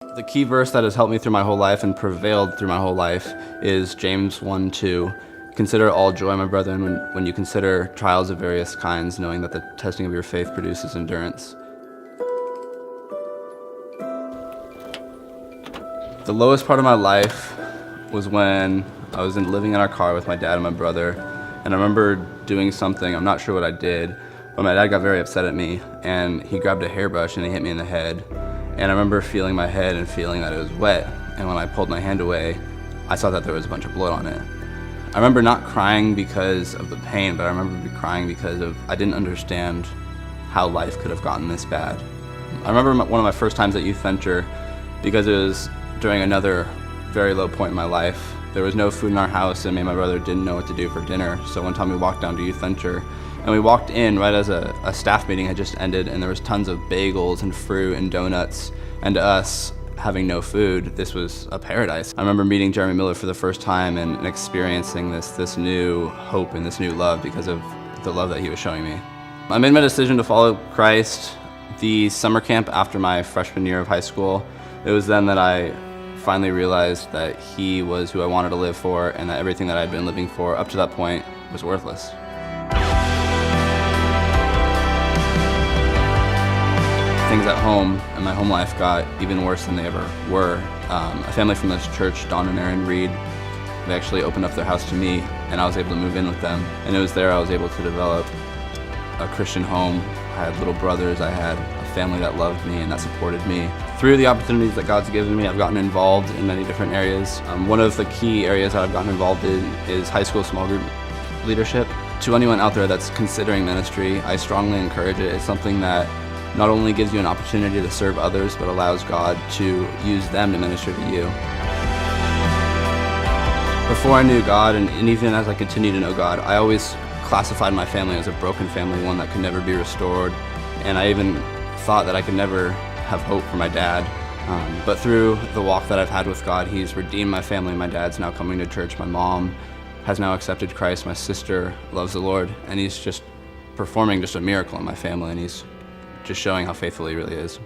The key verse that has helped me through my whole life and prevailed through my whole life is James 1:2. Consider it all joy, my brethren, when you consider trials of various kinds, knowing that the testing of your faith produces endurance. The lowest part of my life was when I was living in our car with my dad and my brother, and I remember doing something, I'm not sure what I did, but my dad got very upset at me, and he grabbed a hairbrush and he hit me in the head. And I remember feeling my head and feeling that it was wet, and when I pulled my hand away, I saw that there was a bunch of blood on it. I remember not crying because of the pain, but I remember crying because I didn't understand how life could have gotten this bad. I remember one of my first times at Youth Venture, because it was during another very low point in my life. There was no food in our house, and me and my brother didn't know what to do for dinner. So one time we walked down to Youth Venture, and we walked in right as a staff meeting had just ended, and there was tons of bagels and fruit and donuts, and to us, having no food, this was a paradise. I remember meeting Jeremy Miller for the first time and experiencing this new hope and this new love because of the love that he was showing me. I made my decision to follow Christ the summer camp after my freshman year of high school. It was then that I finally realized that he was who I wanted to live for, and that everything that I'd been living for up to that point was worthless. Things at home and my home life got even worse than they ever were. A family from this church, Don and Aaron Reed, they actually opened up their house to me, and I was able to move in with them. And it was there I was able to develop a Christian home. I had little brothers, I had a family that loved me and that supported me. Through the opportunities that God's given me, I've gotten involved in many different areas. One of the key areas that I've gotten involved in is high school small group leadership. To anyone out there that's considering ministry, I strongly encourage it. It's something that not only gives you an opportunity to serve others, but allows God to use them to minister to you. Before I knew God, and even as I continue to know God, I always classified my family as a broken family, one that could never be restored. And I even thought that I could never have hope for my dad. But through the walk that I've had with God, He's redeemed my family. My dad's now coming to church. My mom has now accepted Christ. My sister loves the Lord. And He's just performing just a miracle in my family. And He's just showing how faithful He really is.